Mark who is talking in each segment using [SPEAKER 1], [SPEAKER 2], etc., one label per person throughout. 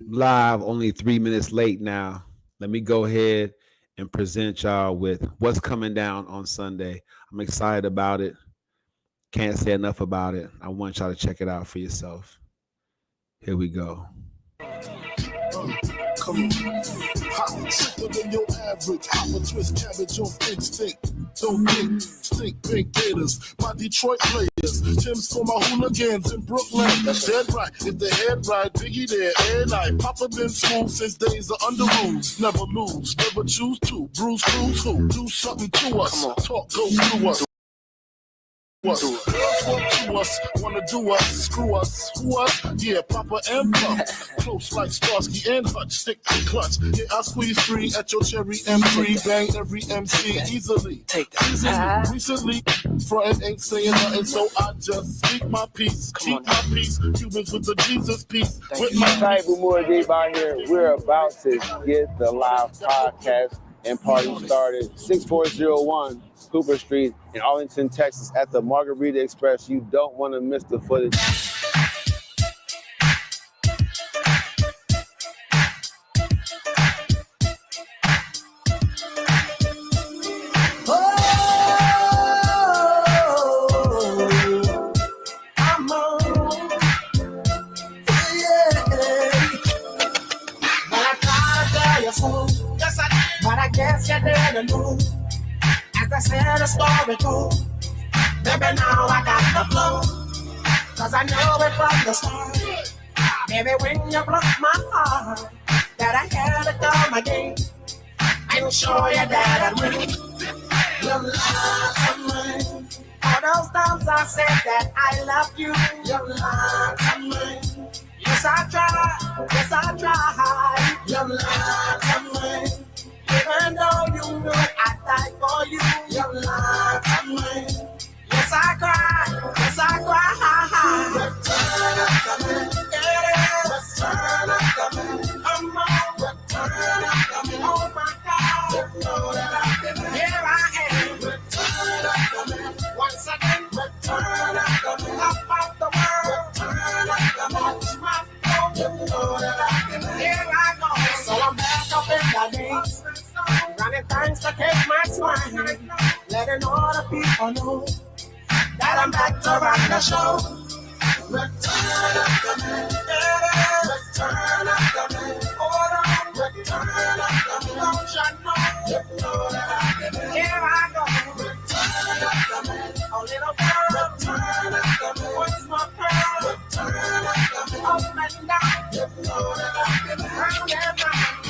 [SPEAKER 1] Live, only 3 minutes late now. Let me go ahead and present y'all with what's coming down on Sunday. I'm excited about it. Can't say enough about it. I want y'all to check it out for yourself. Here we go. Come on. Hot, sicker than your average. Hop a twist cabbage on instinct. Don't think, stink pink gators. My Detroit players. Tim's for my hooligans in Brooklyn. That's dead right. If the head right, Biggie there, and I. Papa been school since days of under rules. Never lose, never choose to. Bruise, cruise, who? Do something to us. Talk, go through us. Girls want to us, wanna do us, screw us, who us? Yeah, Papa and Pump. Close like Starsky and Hutch, stick to clutch. Yeah, I squeeze three at your cherry M3, bang every MC easily. Take that. Recently, frontin' ain't saying nothing, so I just speak my peace, keep my peace. Cubans with the Jesus peace. With my
[SPEAKER 2] type of more deep out here. We're about to get the live podcast and party started. 6401 Cooper Street in Arlington, Texas at the Margarita Express. You don't want to miss the footage.
[SPEAKER 3] But I guess you didn't know. As I said, a story goes. Baby, now I got the flow. Cause I know it from the start. Baby, when you broke my heart, that I had to come again. I'm sure you that I win. You love to mine. All those times I said that I love you. You love to mine. Yes, I try. Yes, I try. You love to mine. Even though you know I die for you, your love to me. Yes, I cry. Yes, I cry. Return of the man. Return of the man. Come on. Return of the man. Oh my God. You know that I've been here. I am. Return of the man. Once again. Return of the man. Up off the world. Return of the man. Watch my flow. You know that I've been here. I go. So I'm back up in the days. Running things to catch my swine. Letting all the people know that I'm back to rock the show. Return of the man. Return of the man. Hold on. Return of the man. Don't you know? You know that I've been here. I go. Return of the man. A little girl. Return of the man. What's my pearl? Return of the man. Up and down. You know that I've been round and round.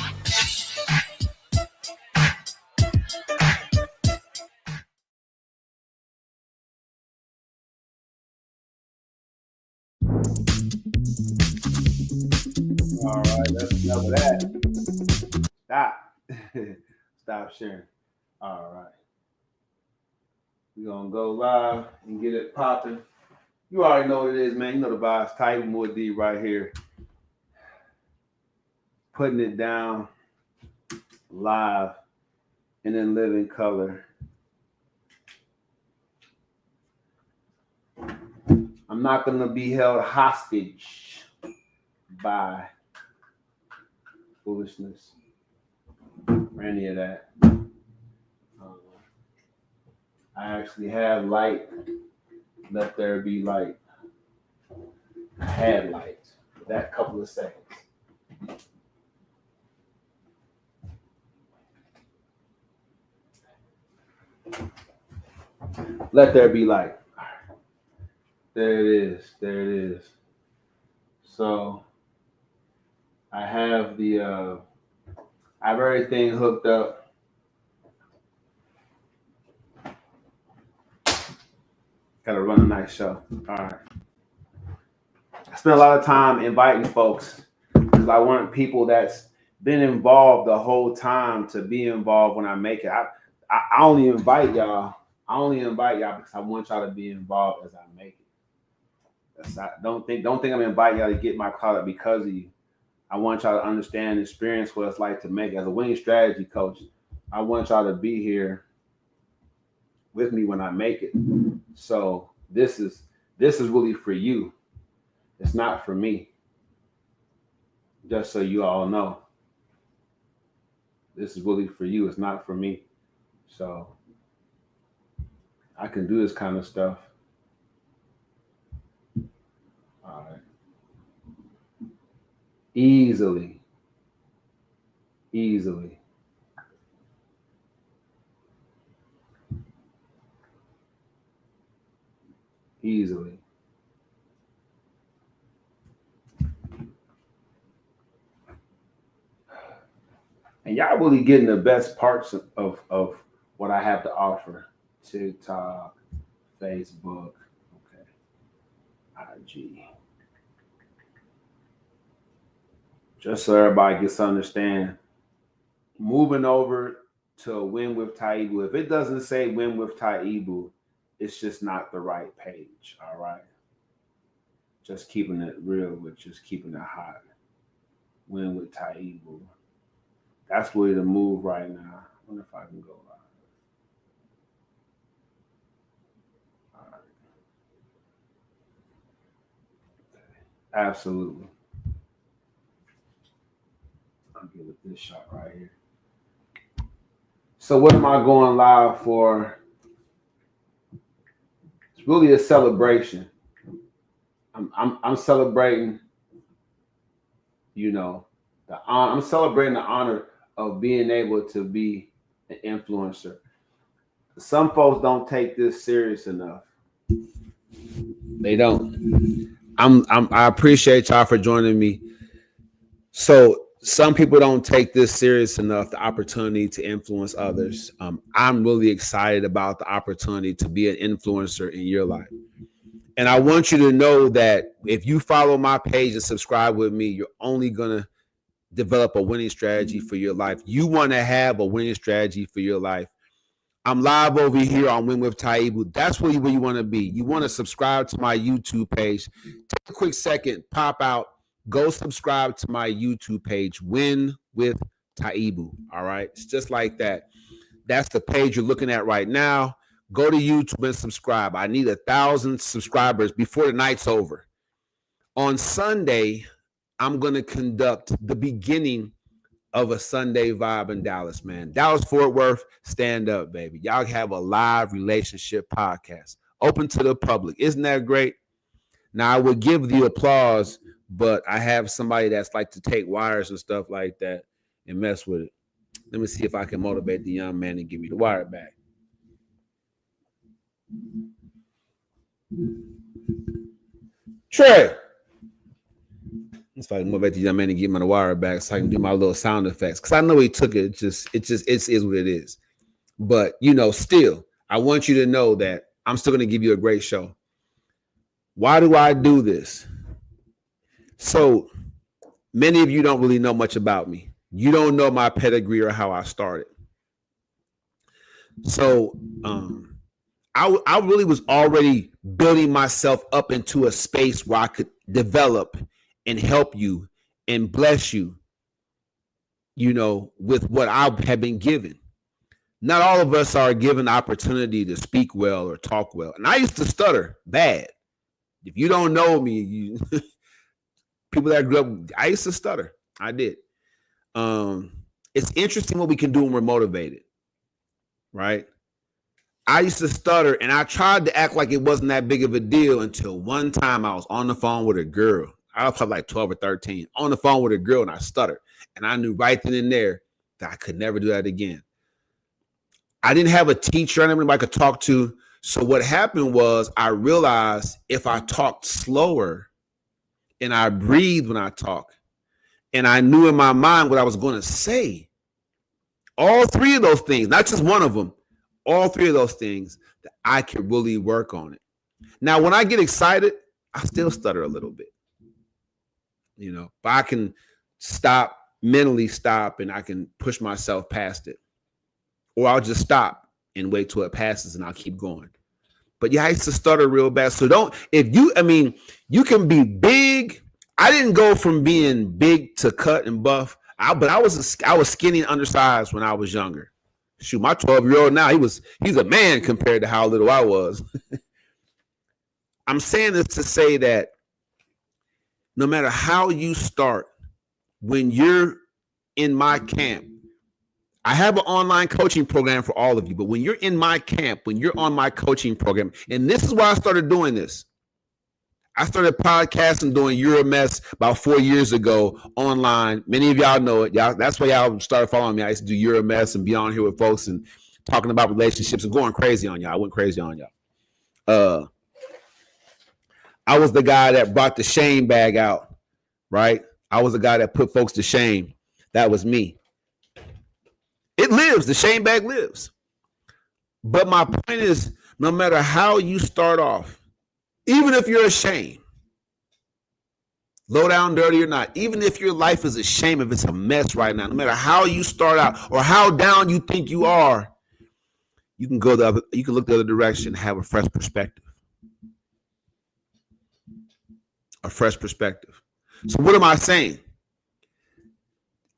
[SPEAKER 2] All right, that's enough of that. Stop. Stop sharing. All right. We're going to go live and get it popping. You already know what it is, man. You know the vibes. Tight more D right here. Putting it down live and in living color. I'm not going to be held hostage by foolishness or any of that. I actually have light. Let there be light. I had light for that couple of seconds. Let there be light. There it is. There it is. So I have I have everything hooked up. Gotta run a nice show. All right. I spent a lot of time inviting folks because I want people that's been involved the whole time to be involved when I make it. I only invite y'all. I only invite y'all because I want y'all to be involved as I make it. That's not, don't think I'm inviting y'all to get my product because of you. I want y'all to understand and experience what it's like to make it. As a winning strategy coach, I want y'all to be here with me when I make it. So this is really for you. It's not for me. Just so you all know, this is really for you. It's not for me. So I can do this kind of stuff. All right. Easily. Easily. Easily. And y'all really getting the best parts of what I have to offer. TikTok, Facebook, okay, IG. Just so everybody gets to understand, moving over to Win with Taibu. If it doesn't say Win with Taibu, it's just not the right page, all right? Just keeping it real with just keeping it hot. Win with Taibu. That's where the move right now. I wonder if I can go live. All right. Okay. Absolutely. I'll give it this shot right here. So what am I going live for? It's really a celebration. I'm celebrating, you know, I'm celebrating the honor of being able to be an influencer. Some folks don't take this serious enough. They don't. I appreciate y'all for joining me. So some people don't take this serious enough, the opportunity to influence others. I'm really excited about the opportunity to be an influencer in your life. And I want you to know that if you follow my page and subscribe with me, you're only going to develop a winning strategy for your life. You want to have a winning strategy for your life. I'm live over here on Win with Taibu. That's where you want to be. You want to subscribe to my YouTube page. Take a quick second, pop out, go subscribe to my YouTube page, Win with Taibu. All right. It's just like that. That's the page you're looking at right now. Go to YouTube and subscribe. I need 1,000 subscribers before the night's over. On Sunday, I'm going to conduct the beginning of a Sunday vibe in Dallas, man. Dallas-Fort Worth, stand up, baby. Y'all have a live relationship podcast open to the public. Isn't that great? Now, I would give the applause, but I have somebody that's like to take wires and stuff like that and mess with it. Let me see if I can motivate the young man and give me the wire back. Trey. Let's I can motivate the young man and give him the wire back so I can do my little sound effects. Because I know he took it. It is what it is. But, you know, still, I want you to know that I'm still going to give you a great show. Why do I do this? So many of you don't really know much about me. You don't know my pedigree or how I started. So I really was already building myself up into a space where I could develop and help you and bless you, you know, with what I have been given. Not all of us are given the opportunity to speak well or talk well. And I used to stutter bad. If you don't know me, people that grew up, I used to stutter. I did. It's interesting what we can do when we're motivated, right? I used to stutter and I tried to act like it wasn't that big of a deal until one time I was on the phone with a girl. I was probably like 12 or 13 on the phone with a girl and I stuttered. And I knew right then and there that I could never do that again. I didn't have a teacher, I didn't have anybody I could talk to. So what happened was I realized if I talked slower and I breathed when I talk and I knew in my mind what I was going to say, all three of those things, not just one of them, all three of those things, that I could really work on it. Now, when I get excited, I still stutter a little bit, you know, but I can stop, mentally stop, and I can push myself past it. Or I'll just stop and wait till it passes and I'll keep going. But yeah, I used to stutter real bad. So you can be big. I didn't go from being big to cut and buff. But I was skinny and undersized when I was younger. Shoot, my 12-year-old now, he's a man compared to how little I was. I'm saying this to say that no matter how you start, when you're in my camp, I have an online coaching program for all of you, but when you're in my camp, when you're on my coaching program, and this is why I started doing this. I started podcasting doing Euromess about 4 years ago online. Many of y'all know it. Y'all, that's why y'all started following me. I used to do Euromess and be on here with folks and talking about relationships and going crazy on y'all. I went crazy on y'all. I was the guy that brought the shame bag out, right? I was the guy that put folks to shame. That was me. It lives. The shame bag lives. But my point is, no matter how you start off, even if you're ashamed, low down, dirty or not, even if your life is a shame, if it's a mess right now, no matter how you start out or how down you think you are, you can go you can look the other direction and have a fresh perspective. A fresh perspective. So what am I saying?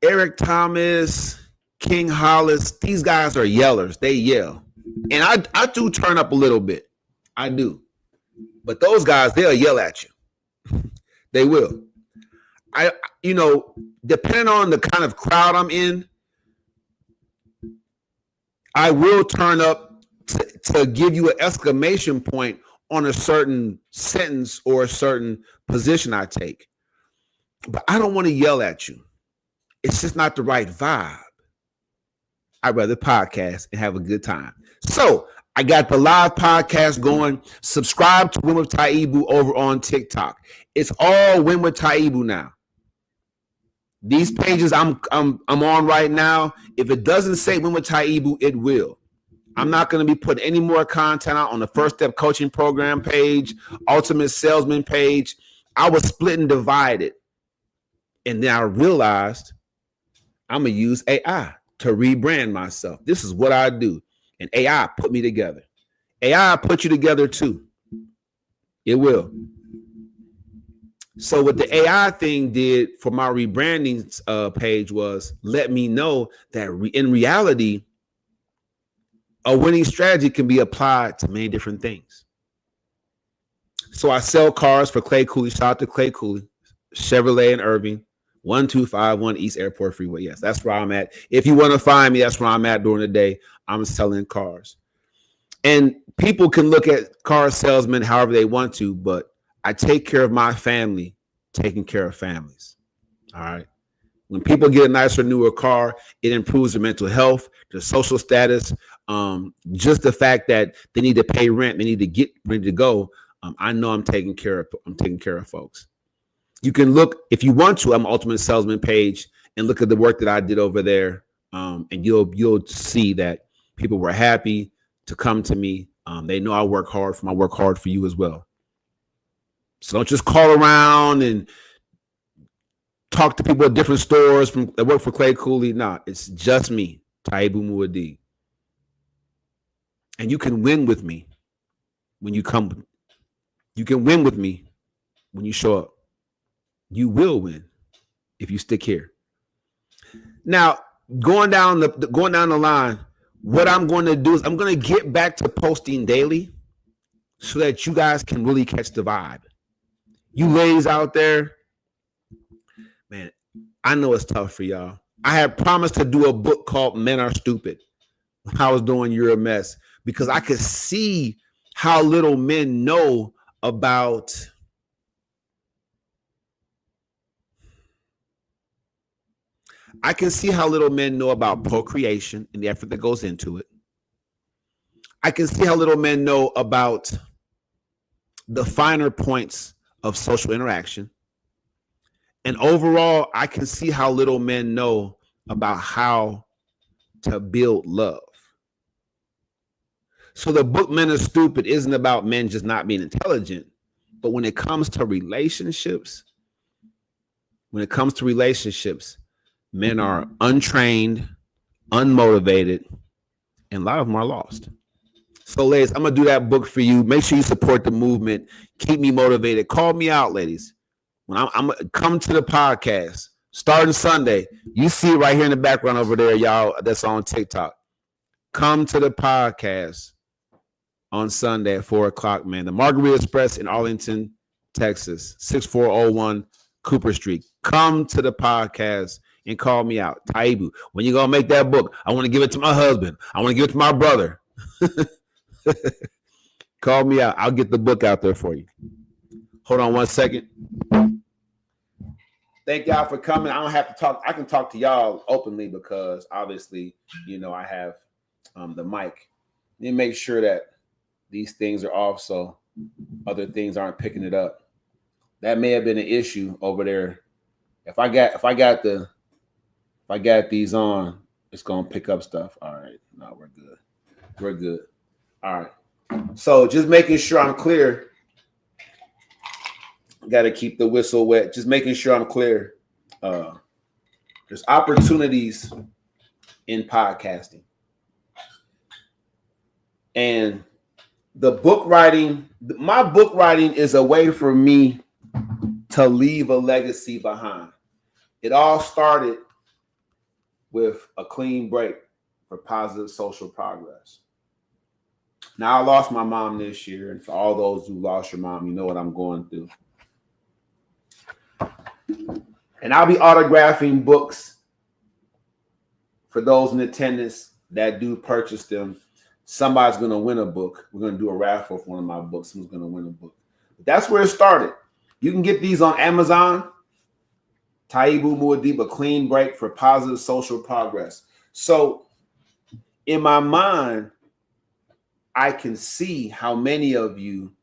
[SPEAKER 2] Eric Thomas, King Hollis, these guys are yellers. They yell. And I do turn up a little bit. I do. But those guys, they'll yell at you. They will. Depending on the kind of crowd I'm in, I will turn up to give you an exclamation point on a certain sentence or a certain position I take. But I don't want to yell at you. It's just not the right vibe. I'd rather podcast and have a good time. So I got the live podcast going. Subscribe to Win with Taibu over on TikTok. It's all Win with Taibu now. These pages I'm on right now, if it doesn't say Win with Taibu, it will. I'm not going to be putting any more content out on the First Step Coaching Program page, Ultimate Salesman page. I was split and divided. And then I realized I'm going to use AI to rebrand myself. This is what I do. And AI put me together. AI put you together too. It will. So what the AI thing did for my rebranding page was let me know that in reality, a winning strategy can be applied to many different things. So I sell cars for Clay Cooley. Shout out to Clay Cooley, Chevrolet in Irving, 1251 East Airport Freeway. Yes, that's where I'm at. If you want to find me, that's where I'm at during the day. I'm selling cars. And people can look at car salesmen however they want to, but I take care of my family, taking care of families. All right. When people get a nicer, newer car, it improves their mental health, their social status. Just the fact that they need to pay rent, they need to get ready to go. I know I'm taking care of folks. You can look, if you want to, I'm Ultimate Salesman page and look at the work that I did over there. And you'll see that people were happy to come to me. They know I work hard for them. I work hard for you as well. So don't just call around and talk to people at different stores that work for Clay Cooley. Nah, it's just me, Taibu Muad'Dib. And you can win with me when you come. You can win with me when you show up. You will win if you stick here. Now, going down the line, what I'm going to do is I'm going to get back to posting daily so that you guys can really catch the vibe. You ladies out there, man, I know it's tough for y'all. I had promised to do a book called Men Are Stupid when I was doing You're a Mess, because I could see how little men know about procreation and the effort that goes into it. I can see how little men know about the finer points of social interaction. And overall, I can see how little men know about how to build love. So the book Men Are Stupid isn't about men just not being intelligent, but when it comes to relationships, men are untrained, unmotivated, and a lot of them are lost. So, ladies, I'm going to do that book for you. Make sure you support the movement. Keep me motivated. Call me out, ladies. When I'm come to the podcast starting Sunday. You see it right here in the background over there, y'all, that's on TikTok. Come to the podcast on Sunday at 4 o'clock, man. The Margarita Express in Arlington, Texas, 6401 Cooper Street. come to the podcast and call me out. Taibu, when you gonna make that book? I want to give it to my husband. I want to give it to my brother. Call me out. I'll get the book out there for you. Hold on 1 second. Thank y'all for coming. I don't have to talk. I can talk to y'all openly because obviously, you know, I have the mic. Let me make sure that these things are off so other things aren't picking it up. That may have been an issue over there. If I got these on, it's gonna pick up stuff. All right, no, we're good. We're good. All right. So just making sure I'm clear. Got to keep the whistle wet. Just making sure I'm clear. There's opportunities in podcasting, and the book writing. My book writing is a way for me to leave a legacy behind. It all started with a clean break for positive social progress. Now, I lost my mom this year, and for all those who lost your mom, you know what I'm going through. And I'll be autographing books for those in attendance that do purchase them. Somebody's going to win a book. We're going to do a raffle for one of my books. Who's going to win a book? But that's where it started. You can get these on Amazon. Taibu Muad'Dib, a clean break for positive social progress. So in my mind, I can see how many of you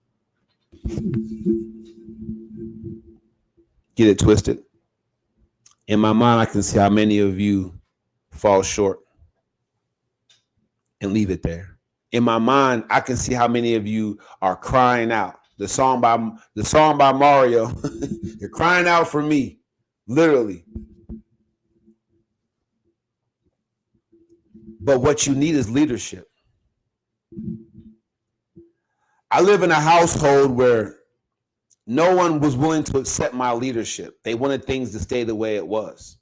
[SPEAKER 2] get it twisted. In my mind, I can see how many of you fall short and leave it there. In my mind, I can see how many of you are crying out. The song by Mario, you're crying out for me, literally. But what you need is leadership. I live in a household where no one was willing to accept my leadership. They wanted things to stay the way it was.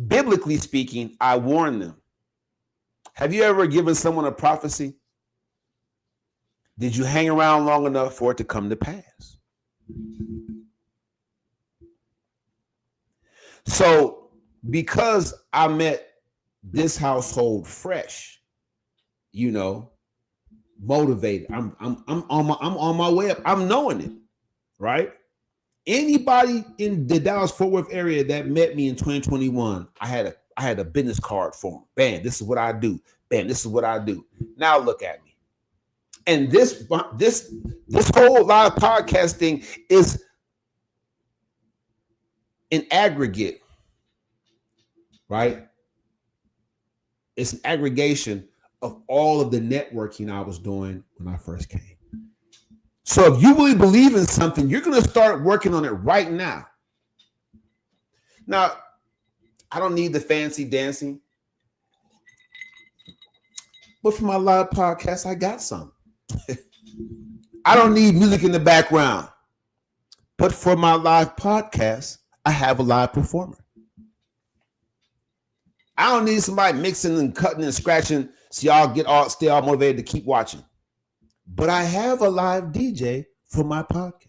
[SPEAKER 2] Biblically speaking, I warned them. Have you ever given someone a prophecy? Did you hang around long enough for it to come to pass? So, because I met this household fresh, you know, motivated. I'm on my way up. I'm knowing it, right? Anybody in the Dallas-Fort Worth area that met me in 2021, I had a business card for them. Bam, this is what I do. Bam, this is what I do. Now look at me. And this whole live podcast thing is an aggregate, right? It's an aggregation of all of the networking I was doing when I first came. So if you really believe in something, you're going to start working on it right now. Now, I don't need the fancy dancing, but for my live podcast, I got some. I don't need music in the background, but for my live podcast, I have a live performer. I don't need somebody mixing and cutting and scratching so y'all stay all motivated to keep watching. But I have a live DJ for my podcast.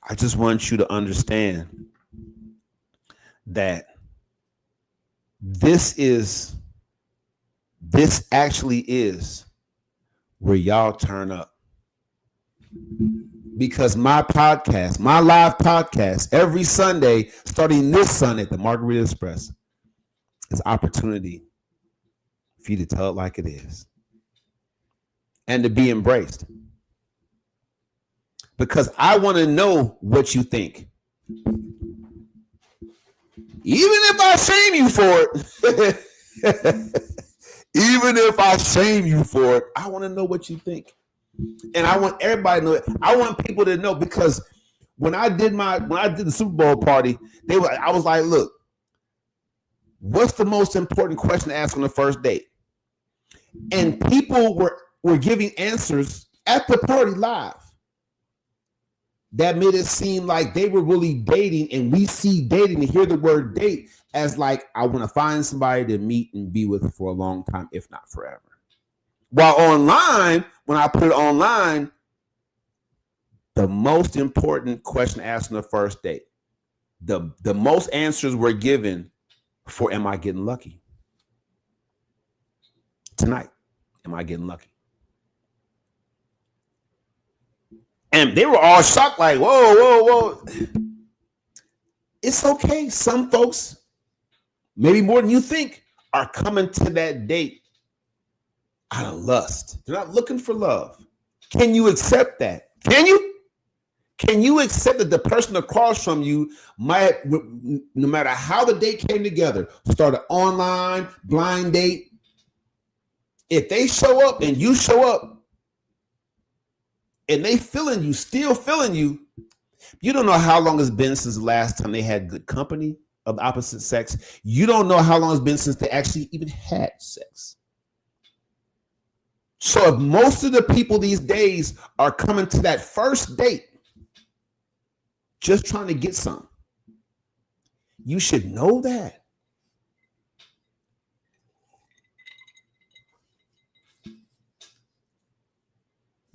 [SPEAKER 2] I just want you to understand that this actually is where y'all turn up. Because my podcast, my live podcast, every Sunday, starting this Sunday at the Margarita Express, is opportunity for you to tell it like it is and to be embraced. Because I want to know what you think. Even if I shame you for it, I want to know what you think. And I want everybody to know it. I want people to know, because when I did the Super Bowl party, I was like, look, what's the most important question to ask on the first date? And people were giving answers at the party live. That made it seem like they were really dating, and we see dating and hear the word date as like, I want to find somebody to meet and be with for a long time, if not forever. While online, when I put it online, the most important question asked on the first date. The most answers were given for, am I getting lucky? Tonight, am I getting lucky? And they were all shocked, like, whoa. It's okay. Some folks, maybe more than you think, are coming to that date out of lust. They're not looking for love. Can you accept that? Can you? Can you accept that the person across from you might, no matter how the date came together, start an online blind date? If they show up and you show up and they feeling you, still feeling you, you don't know how long it's been since the last time they had good company of the opposite sex. You don't know how long it's been since they actually even had sex. So if most of the people these days are coming to that first date just trying to get some, you should know that.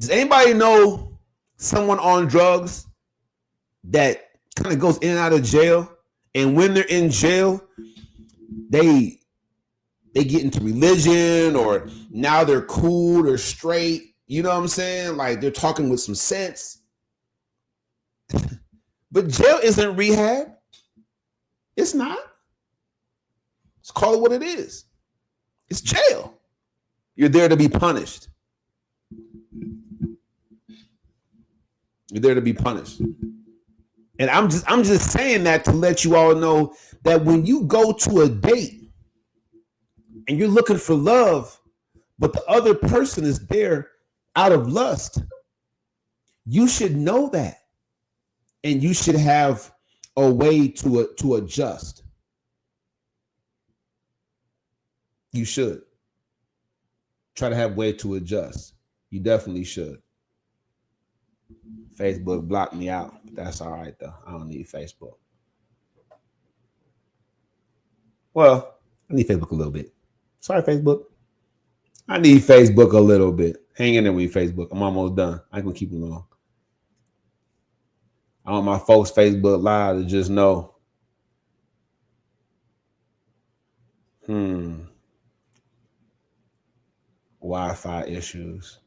[SPEAKER 2] Does anybody know someone on drugs that kind of goes in and out of jail? And when they're in jail, they get into religion, or now they're cool or straight. You know what I'm saying? Like they're talking with some sense. But jail isn't rehab. It's not. Let's call it what it is. It's jail. You're there to be punished. You're there to be punished. And I'm just saying that to let you all know that when you go to a date and you're looking for love, but the other person is there out of lust, you should know that. And you should have a way to adjust. You should. Try to have a way to adjust. You definitely should. Facebook blocked me out. That's all right, though. I don't need Facebook. Well, I need Facebook a little bit. Sorry, Facebook. I need Facebook a little bit. Hang in there with me, Facebook. I'm almost done. I ain't going to keep it long. I want my folks Facebook Live to just know. Wi-Fi issues.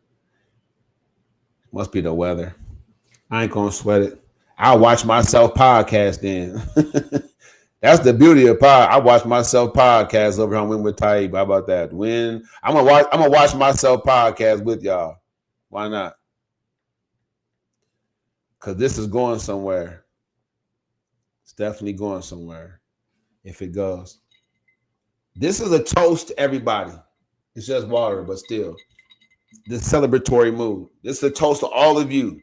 [SPEAKER 2] Must be the weather. I ain't gonna sweat it. I'll watch myself podcast then. That's the beauty of pod. I watch myself podcast over on Win with Taib. How about that? When I'm gonna watch myself podcast with y'all. Why not? Because this is going somewhere. It's definitely going somewhere if it goes. This is a toast to everybody. It's just water, but still. This celebratory mood. This is a toast to all of you.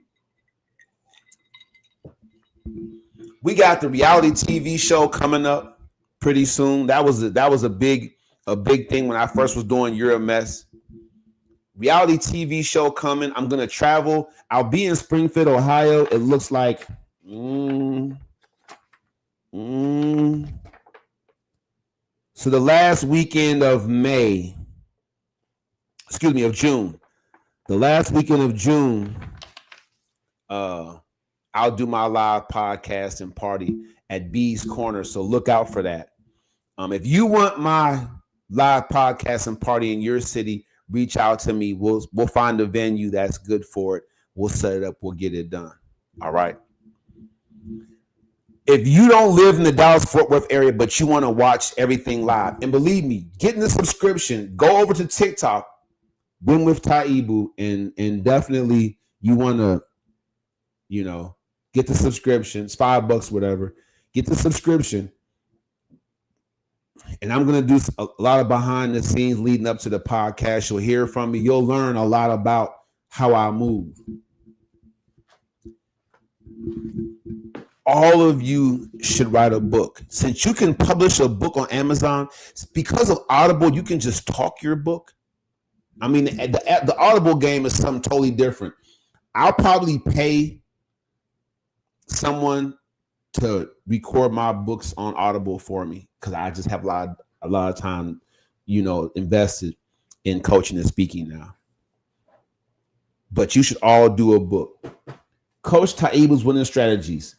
[SPEAKER 2] We got the reality TV show coming up pretty soon. That was a big thing when I first was doing You're a Mess. Reality TV show coming. I'm gonna travel. I'll be in Springfield, Ohio. It looks like so the last weekend of June. The last weekend of June, I'll do my live podcast and party at B's Corner. So look out for that. If you want my live podcast and party in your city, reach out to me. We'll find a venue that's good for it. We'll set it up. We'll get it done. All right. If you don't live in the Dallas-Fort Worth area, but you want to watch everything live, and believe me, getting the subscription, go over to TikTok, Win with Taibu, and definitely you want to, get the subscription. It's $5, whatever. Get the subscription. And I'm going to do a lot of behind the scenes leading up to the podcast. You'll hear from me. You'll learn a lot about how I move. All of you should write a book. Since you can publish a book on Amazon, because of Audible, you can just talk your book. I mean, the Audible game is something totally different. I'll probably pay someone to record my books on Audible for me because I just have a lot of time, invested in coaching and speaking now. But you should all do a book. Coach Taibbu's Winning Strategies.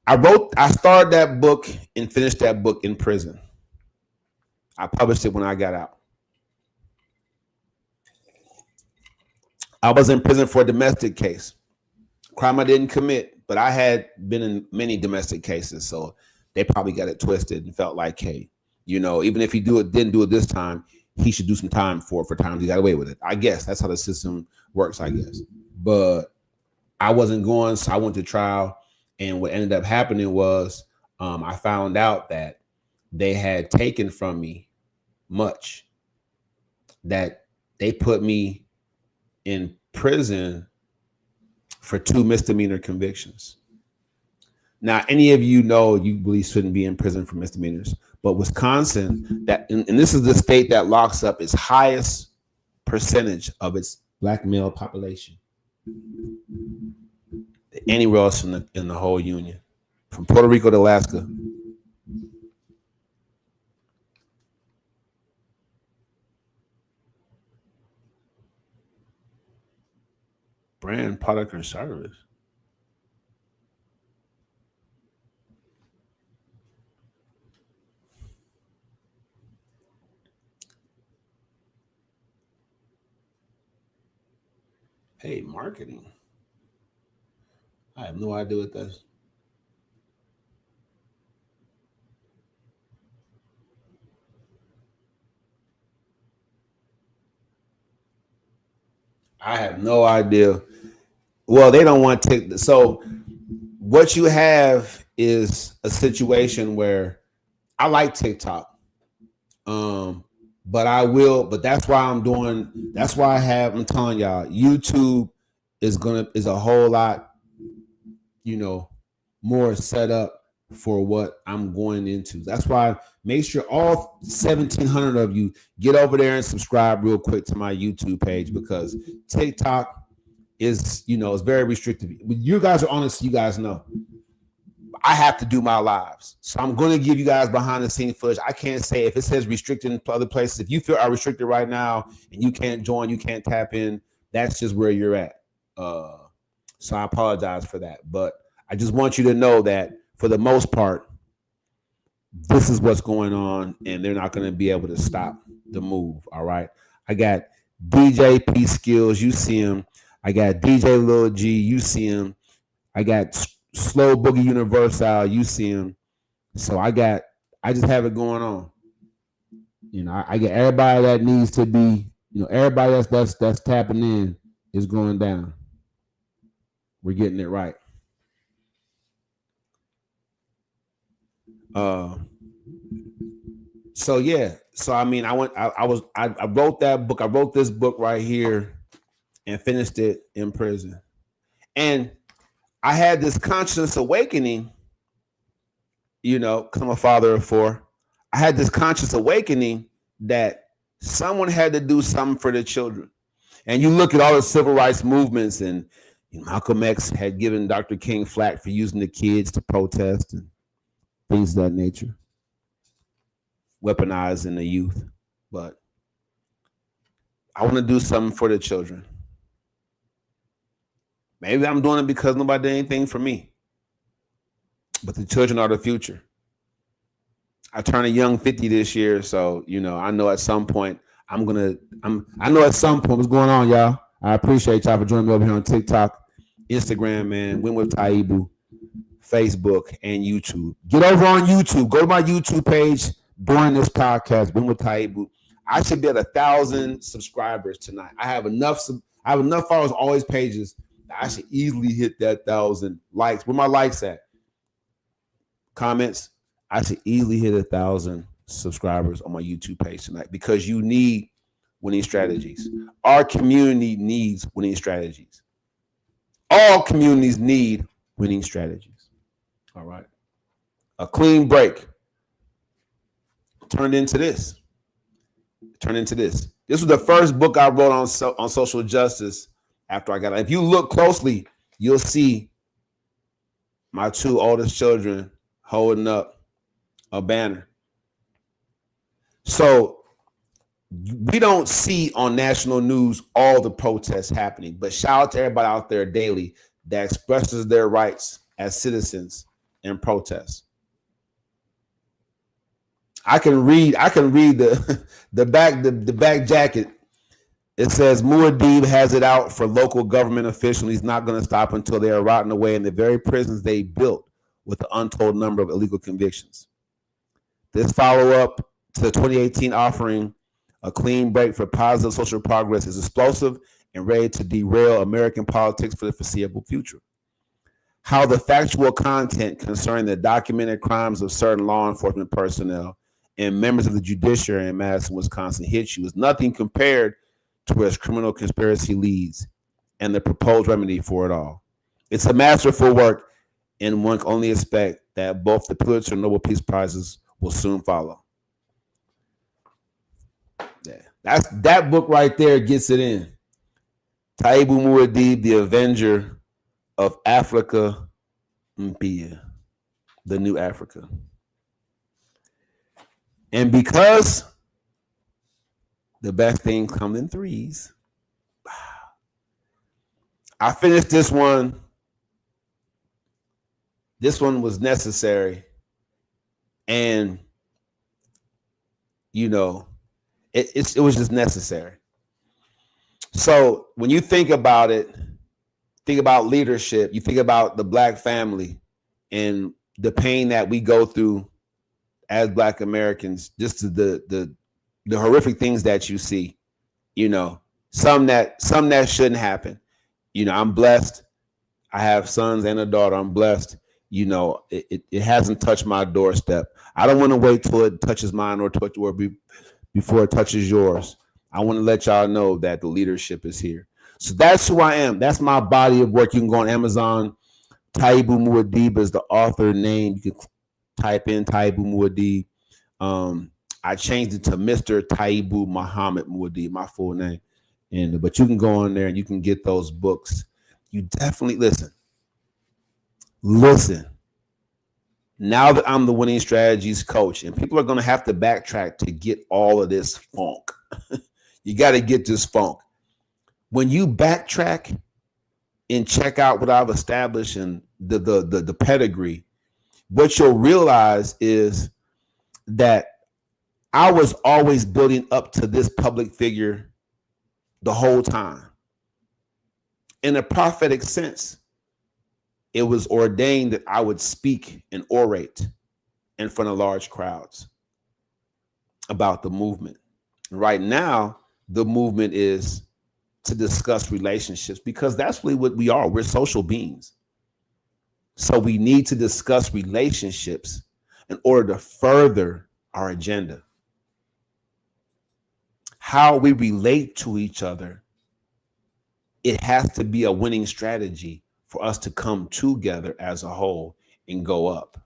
[SPEAKER 2] I started that book and finished that book in prison. I published it when I got out. I was in prison for a domestic case. Crime I didn't commit, but I had been in many domestic cases, so they probably got it twisted and felt like, hey, you know, even if he didn't do it this time, he should do some time for times he got away with it. I guess that's how the system works, I guess. But I wasn't going, so I went to trial. And what ended up happening was I found out that they had taken from me much, that they put me in prison for 2 misdemeanor convictions. Now, any of you know you really shouldn't be in prison for misdemeanors, but Wisconsin, and this is the state that locks up its highest percentage of its black male population anywhere else in the whole union, from Puerto Rico to Alaska. Brand, product, or service. Hey, marketing. I have no idea what that's. I have no idea. Well, they don't want to. So what you have is a situation where I like TikTok. But that's why I'm telling y'all, YouTube is a whole lot, you know, more set up for what I'm going into. That's why make sure all 1,700 of you get over there and subscribe real quick to my YouTube page, because TikTok is, you know, it's very restrictive. When you guys are honest, you guys know I have to do my lives. So I'm going to give you guys behind the scenes footage. I can't say if it says restricted in other places. If you feel are restricted right now and you can't join, you can't tap in, that's just where you're at. So I apologize for that. But I just want you to know that for the most part, this is what's going on, and they're not going to be able to stop the move. All right. I got DJ PSKILLZ, you see him. I got DJ Lil G, you see him. I got SLOW BOOGIE UNIVERSAAL, you see him. So I just have it going on. You know, I get everybody that needs to be, you know, everybody that's tapping in is going down. We're getting it right. So yeah. So I mean, I wrote that book. I wrote this book right here and finished it in prison. And I had this conscious awakening, you know, because I'm a father of 4. I had this conscious awakening that someone had to do something for the children. And you look at all the civil rights movements, and you know, Malcolm X had given Dr. King flack for using the kids to protest and things of that nature, weaponizing the youth. But I want to do something for the children. Maybe I'm doing it because nobody did anything for me. But the children are the future. I turn a young 50 this year, so you know, I know at some point I know at some point what's going on, y'all. I appreciate y'all for joining me over here on TikTok, Instagram, man, Win with Taibbu, Facebook, and YouTube. Get over on YouTube. Go to my YouTube page during this podcast, Win with Taibbu. I should be at 1,000 subscribers tonight. I have enough followers on all these pages. I should easily hit that 1,000 likes. Where my likes at? Comments. I should easily hit 1,000 subscribers on my YouTube page tonight, because you need winning strategies. Our community needs winning strategies. All communities need winning strategies. All right. A clean break turned into this. This was the first book I wrote on social justice after I got out. If you look closely, you'll see my 2 oldest children holding up a banner. So we don't see on national news all the protests happening, but shout out to everybody out there daily that expresses their rights as citizens and protest. I can read the back jacket. It says Muad'Dib has it out for local government officials. He's not going to stop until they are rotting away in the very prisons they built with an untold number of illegal convictions. This follow-up to the 2018 offering, A Clean Break for Positive Social Progress, is explosive and ready to derail American politics for the foreseeable future. How the factual content concerning the documented crimes of certain law enforcement personnel and members of the judiciary in Madison, Wisconsin hits you is nothing compared to where its criminal conspiracy leads and the proposed remedy for it all. It's a masterful work, and one can only expect that both the Pulitzer and Nobel Peace Prizes will soon follow. Yeah, that book right there gets it in. Taibu Muad'Dib, the Avenger of Africa, Mpia, the New Africa. And because the best things come in threes, I finished this one. This one was necessary. And, you know, it was just necessary. So when you think about it, think about leadership, you think about the Black family and the pain that we go through as Black Americans, just the horrific things that you see, you know, some that shouldn't happen. You know, I'm blessed. I have sons and a daughter. I'm blessed. You know, it hasn't touched my doorstep. I don't want to wait till it touches mine before it touches yours. I want to let y'all know that the leadership is here. So that's who I am. That's my body of work. You can go on Amazon. Taibu Muad'Dib is the author name. You can type in Taibu Muad'Dib. I changed it to Mr. Taibu Muhammad Muad'Dib, my full name. But you can go on there and you can get those books. You definitely listen. Now that I'm the winning strategies coach, and people are going to have to backtrack to get all of this funk. You got to get this funk. When you backtrack and check out what I've established and the pedigree, what you'll realize is that I was always building up to this public figure the whole time. In a prophetic sense, it was ordained that I would speak and orate in front of large crowds about the movement. Right now, the movement is to discuss relationships because that's really what we are. We're social beings. So we need to discuss relationships in order to further our agenda. How we relate to each other, it has to be a winning strategy for us to come together as a whole and go up.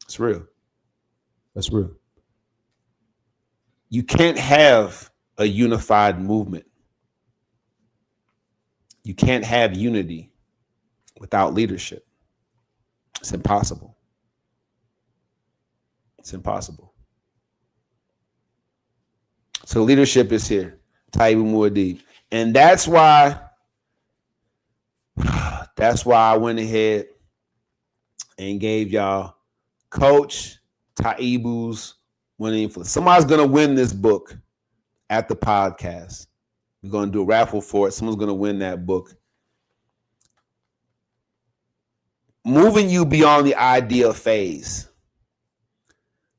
[SPEAKER 2] It's real. That's real. You can't have a unified movement. You can't have unity without leadership. It's impossible. It's impossible. So leadership is here. Taibu Muad'Dib. And that's why I went ahead and gave y'all Coach Taibu's winning influence. Somebody's going to win this book at the podcast. We're going to do a raffle for it. Someone's going to win that book. Moving you beyond the idea phase.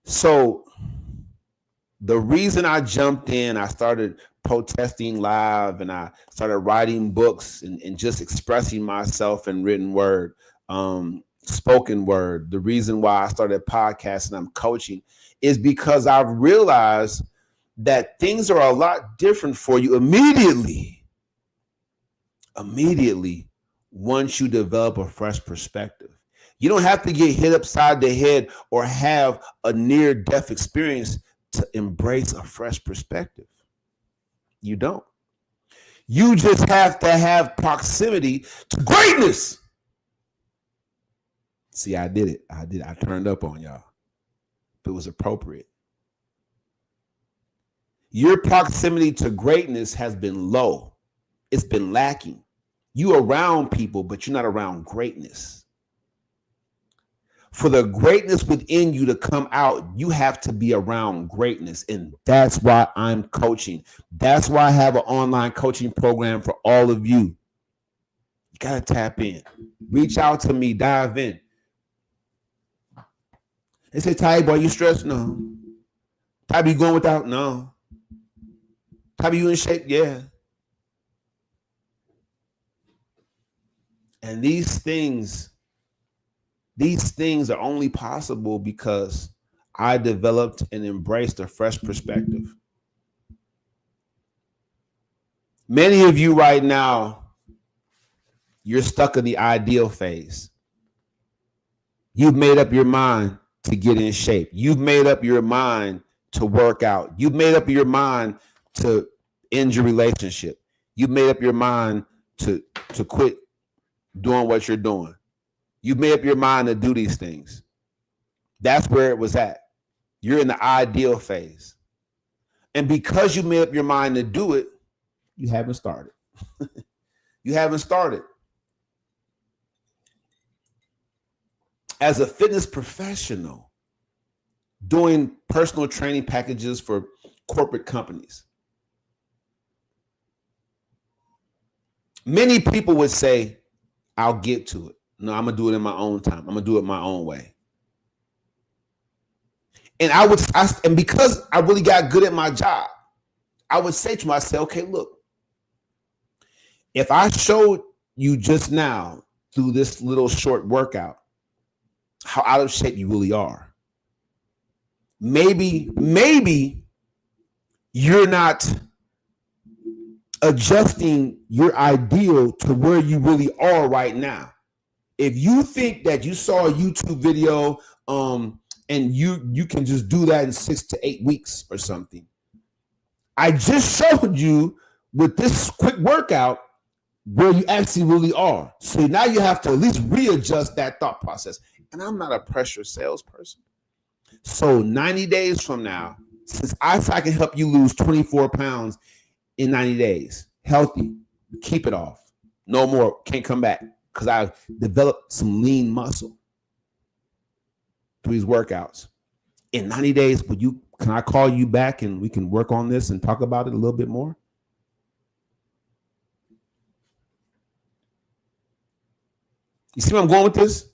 [SPEAKER 2] So the reason I jumped in, I started protesting live and I started writing books and just expressing myself in written word, spoken word. The reason why I started podcasting, I'm coaching, is because I've realized that things are a lot different for you immediately once you develop a fresh perspective. You don't have to get hit upside the head or have a near-death experience to embrace a fresh perspective. You don't. You just have to have proximity to greatness. See, I did it. I turned up on y'all. It was appropriate. Your proximity to greatness has been low. It's been lacking. You around people, but you're not around greatness. For the greatness within you to come out, you have to be around greatness. And that's why I'm coaching. That's why I have an online coaching program for all of you. You got to tap in. Reach out to me. Dive in. They say, Ty, boy, you stressed? No. Ty, you going without? No. Ty, you in shape? Yeah. And these things are only possible because I developed and embraced a fresh perspective. Many of you right now, you're stuck in the ideal phase. You've made up your mind to get in shape. You've made up your mind to work out. You've made up your mind to end your relationship. You've made up your mind to quit doing what you're doing. You've made up your mind to do these things. That's where it was at. You're in the ideal phase. And because you made up your mind to do it, you haven't started. You haven't started. As a fitness professional, doing personal training packages for corporate companies, many people would say, I'll get to it. No, I'm going to do it in my own time. I'm going to do it my own way. And and because I really got good at my job, I would say to myself, okay, look, if I showed you just now through this little short workout how out of shape you really are, maybe you're not adjusting your ideal to where you really are right now. If you think that you saw a YouTube video and you can just do that in 6 to 8 weeks or something, I just showed you with this quick workout where you actually really are. So now you have to at least readjust that thought process. And I'm not a pressure salesperson. So 90 days from now, since I can help you lose 24 pounds in 90 days, healthy, keep it off. No more, can't come back. Because I've developed some lean muscle through these workouts. In 90 days, can I call you back and we can work on this and talk about it a little bit more? You see where I'm going with this?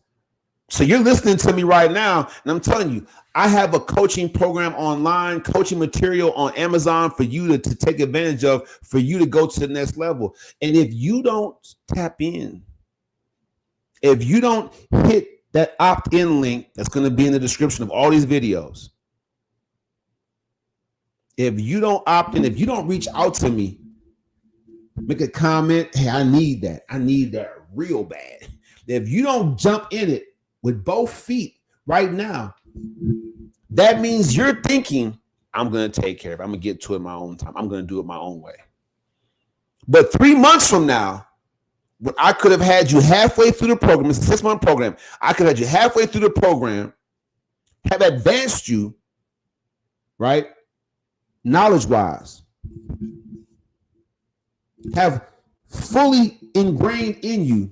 [SPEAKER 2] So you're listening to me right now, and I'm telling you, I have a coaching program online, coaching material on Amazon for you to take advantage of, for you to go to the next level. And if you don't tap in, if you don't hit that opt-in link that's going to be in the description of all these videos, if you don't opt in, if you don't reach out to me, make a comment, hey, I need that real bad. If you don't jump in it with both feet right now, that means you're thinking, I'm going to take care of it. I'm going to get to it my own time. I'm going to do it my own way. But 3 months from now, when I could have had you halfway through the program, it's a 6-month program, I could have had you halfway through the program, have advanced you, right? Knowledge-wise, have fully ingrained in you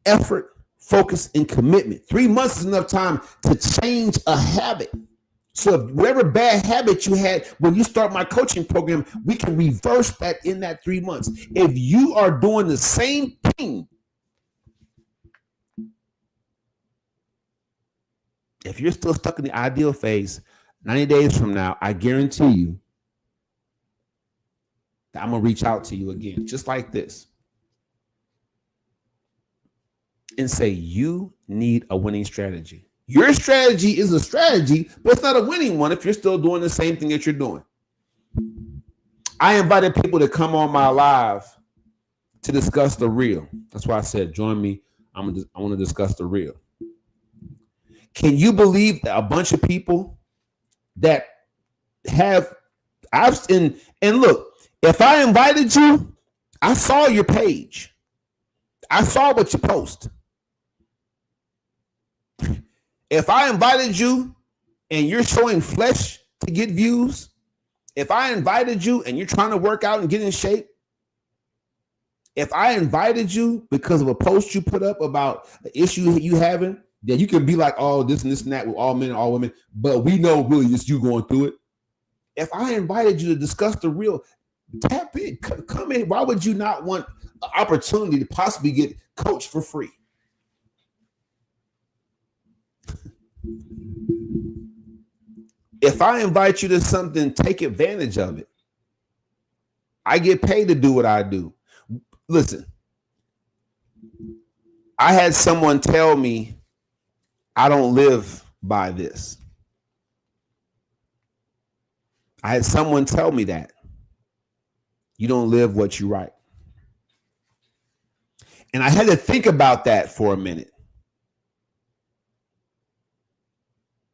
[SPEAKER 2] effort, focus, and commitment. 3 months is enough time to change a habit. So if whatever bad habit you had when you start my coaching program, we can reverse that in that 3 months. If you are doing the same thing, if you're still stuck in the ideal phase, 90 days from now, I guarantee you that I'm going to reach out to you again, just like this, and say, you need a winning strategy. Your strategy is a strategy, but it's not a winning one if you're still doing the same thing that you're doing. I invited people to come on my live to discuss the real. That's why I said, join me. I want to discuss the real. Can you believe that a bunch of people that have, and look, if I invited you, I saw your page. I saw what you post. If I invited you and you're showing flesh to get views, if I invited you and you're trying to work out and get in shape,
[SPEAKER 4] If I invited you because of a post you put up about the issue you having, then you can be like, oh, this and this and that with all men and all women, but we know really it's you going through it. If I invited you to discuss the real, tap in, come in. Why would you not want an opportunity to possibly get coached for free? If I invite you to something, take advantage of it. I get paid to do what I do. Listen, I had someone tell me I don't live by this. I had someone tell me that. You don't live what you write. And I had to think about that for a minute.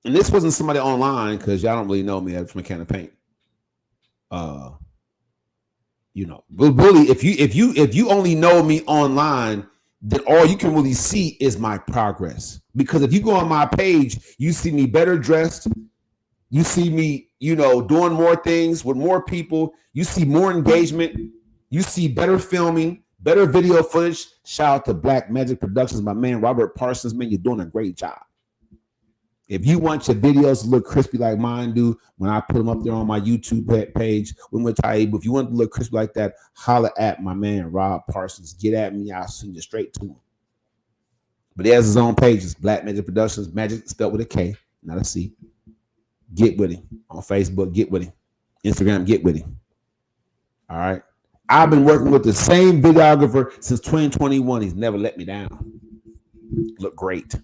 [SPEAKER 4] And this wasn't somebody online, because y'all don't really know me from a can of paint. You know, but really, if you only know me online, then all you can really see is my progress. Because if you go on my page, you see me better dressed. You see me, you know, doing more things with more people. You see more engagement. You see better filming, better video footage. Shout out to Black Magic Productions, my man Robert Parsons. Man, you're doing a great job. If you want your videos to look crispy like mine do, when I put them up there on my YouTube page, if you want to look crispy like that, holla at my man Rob Parsons. Get at me, I'll send you straight to him. But he has his own pages, Black Magic Productions, magic spelled with a K, not a C. Get with him. On Facebook, get with him. Instagram, get with him. All right. I've been working with the same videographer since 2021. He's never let me down. Look great.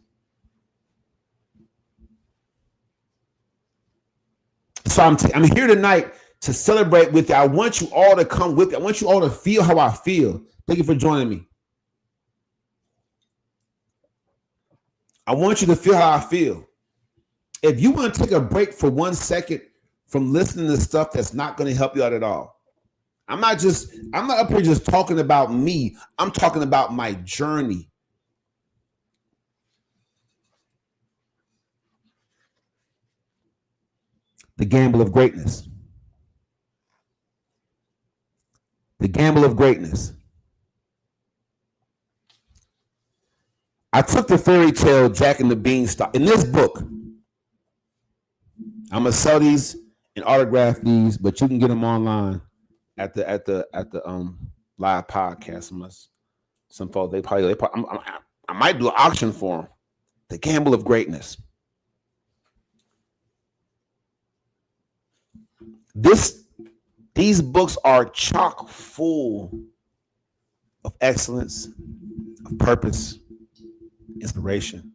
[SPEAKER 4] So I'm here tonight to celebrate with you. I want you all to come with me. I want you all to feel how I feel. Thank you for joining me. I want you to feel how I feel. If you want to take a break for 1 second from listening to stuff that's not going to help you out at all, I'm not up here just talking about me. I'm talking about my journey. The gamble of greatness. The gamble of greatness. I took the fairy tale Jack and the Beanstalk. In this book, I'm gonna sell these and autograph these, but you can get them online at the live podcast. Some folks I might do an auction for them. The gamble of greatness. These books are chock full of excellence, of purpose, inspiration,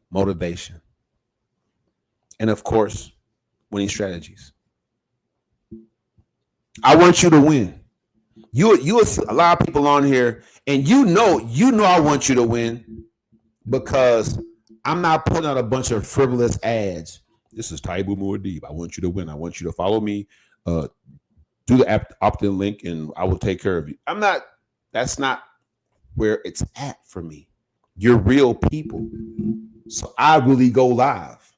[SPEAKER 4] motivation, and of course, winning strategies. I want you to win. You see a lot of people on here, and you know I want you to win, because I'm not putting out a bunch of frivolous ads. This is Taibu Muad'Dib. I want you to win. I want you to follow me. Do the opt-in link, and I will take care of you. That's not where it's at for me. You're real people. So I really go live.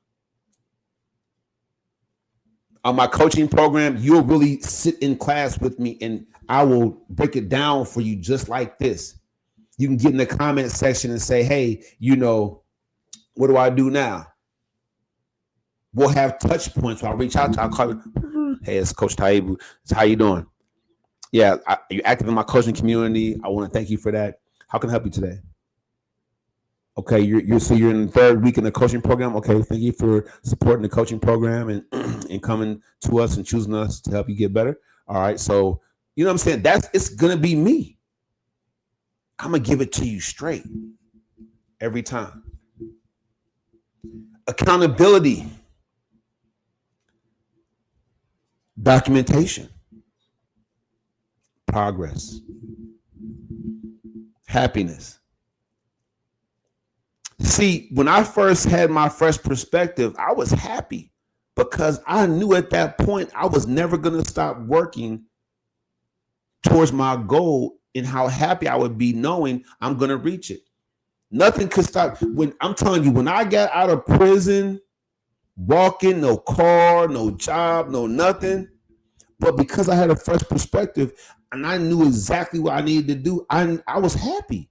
[SPEAKER 4] On my coaching program, you'll really sit in class with me, and I will break it down for you just like this. You can get in the comment section and say, hey, what do I do now? We'll have touch points. I'll reach out to you. I'll call you. Hey, it's Coach Taibu. How you doing? Yeah, you're active in my coaching community. I want to thank you for that. How can I help you today? Okay, you're in the third week in the coaching program. Okay, thank you for supporting the coaching program and coming to us and choosing us to help you get better. All right, so you know what I'm saying? It's gonna be me. I'm gonna give it to you straight every time. Accountability. Documentation, progress, happiness. See, when I first had my fresh perspective, I was happy because I knew at that point I was never going to stop working towards my goal, and how happy I would be knowing I'm going to reach it. Nothing could stop. When I'm telling you, when I got out of prison, walking, no car, no job, no nothing. But because I had a fresh perspective, and I knew exactly what I needed to do, I was happy.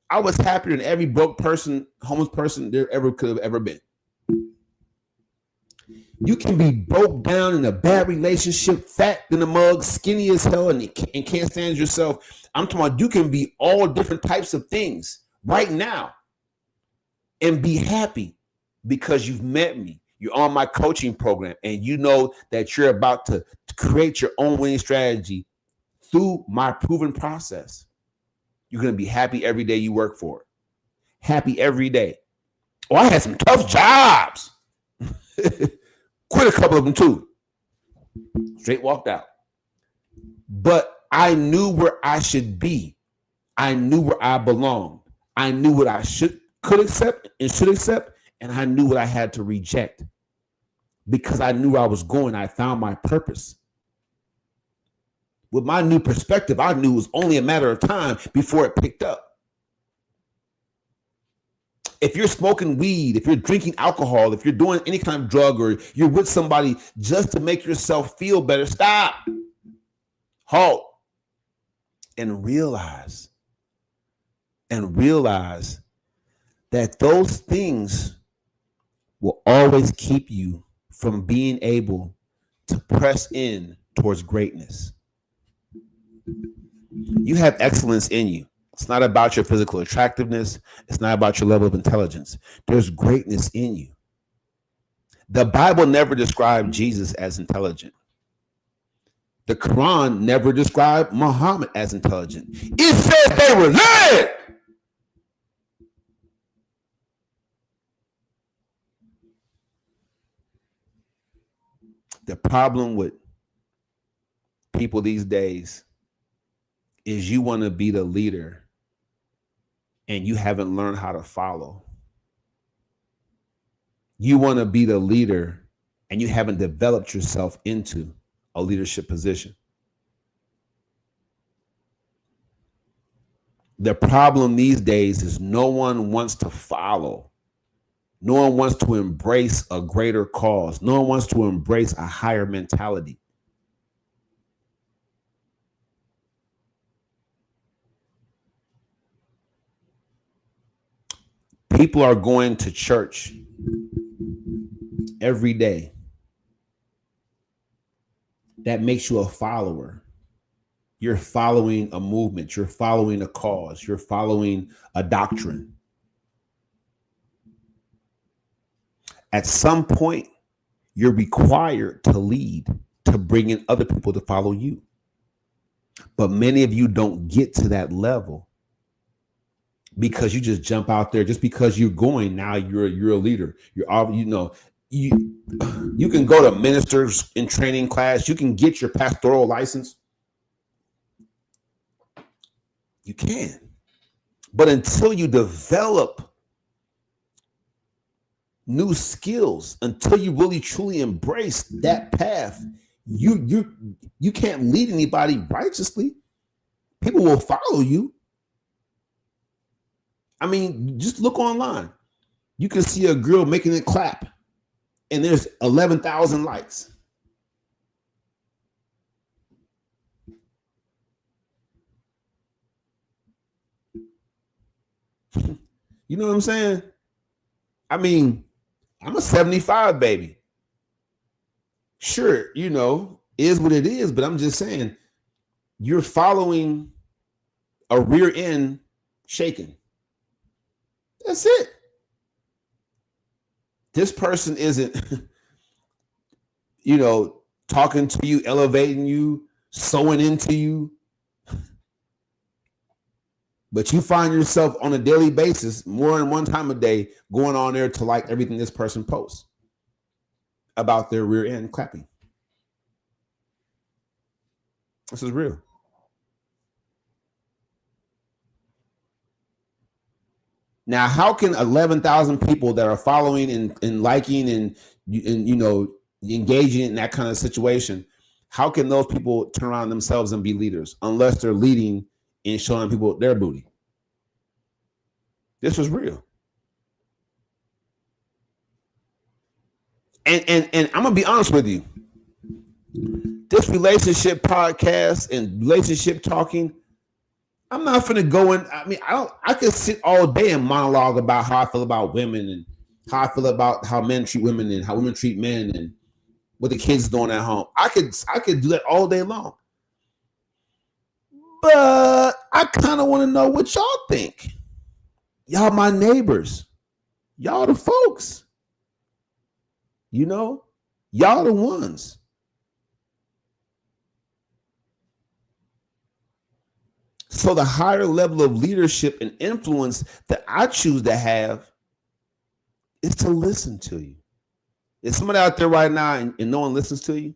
[SPEAKER 4] I was happier than every broke person, homeless person there ever could have ever been. You can be broke down in a bad relationship, fat in the mug, skinny as hell, and can't stand yourself. I'm talking about you can be all different types of things right now and be happy because you've met me. You're on my coaching program, and you know that you're about to create your own winning strategy through my proven process. You're going to be happy every day you work for it. Happy every day. Oh, I had some tough jobs. Quit a couple of them too. Straight walked out. But I knew where I should be. I knew where I belonged. I knew what I could accept and should accept, and I knew what I had to reject. Because I knew where I was going, I found my purpose. With my new perspective, I knew it was only a matter of time before it picked up. If you're smoking weed, if you're drinking alcohol, if you're doing any kind of drug, or you're with somebody just to make yourself feel better, stop. Halt. And realize that those things will always keep you from being able to press in towards greatness. You have excellence in you. It's not about your physical attractiveness. It's not about your level of intelligence. There's greatness in you. The Bible never described Jesus as intelligent. The Quran never described Muhammad as intelligent. It says they were led. The problem with people these days is you want to be the leader and you haven't learned how to follow. You want to be the leader and you haven't developed yourself into a leadership position. The problem these days is no one wants to follow. No one wants to embrace a greater cause. No one wants to embrace a higher mentality. People are going to church every day. That makes you a follower. You're following a movement. You're following a cause. You're following a doctrine. At some point, you're required to lead, to bring in other people to follow you. But many of you don't get to that level because you just jump out there. Just because you're going, now you're a leader. You can go to ministers in training class. You can get your pastoral license. You can. But until you develop new skills, until you really truly embrace that path, you can't lead anybody righteously. People will follow you. I mean, just look online. You can see a girl making it clap, and there's 11,000 likes. You know what I'm saying? I mean, I'm a 75 baby. Sure, is what it is, but I'm just saying, you're following a rear end shaking. That's it. This person isn't, talking to you, elevating you, sewing into you. But you find yourself on a daily basis, more than one time a day, going on there to like everything this person posts about their rear end clapping. This is real. Now, how can 11,000 people that are following and liking and engaging in that kind of situation, how can those people turn around themselves and be leaders unless they're leading and showing people their booty? This was real. And I'm gonna be honest with you. this relationship podcast and relationship talking, I'm not finna go in. I mean, I could sit all day and monologue about how I feel about women and how I feel about how men treat women and how women treat men and what the kids doing at home. I could do that all day long. But I kind of want to know what y'all think. Y'all my neighbors. Y'all the folks. You know? Y'all the ones. So the higher level of leadership and influence that I choose to have is to listen to you. Is somebody out there right now and no one listens to you?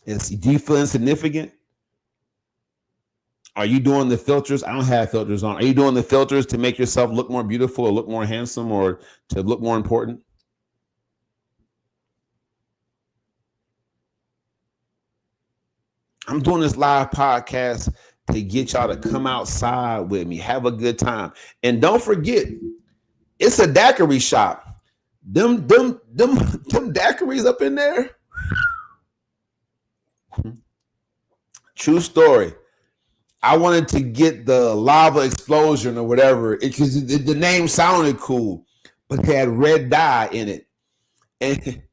[SPEAKER 4] Do you feel insignificant? Are you doing the filters? I don't have filters on. Are you doing the filters to make yourself look more beautiful or look more handsome or to look more important? I'm doing this live podcast to get y'all to come outside with me, have a good time. And don't forget, it's a daiquiri shop. Them daiquiris up in there. True story. I wanted to get the lava explosion or whatever because the name sounded cool, but it had red dye in it. And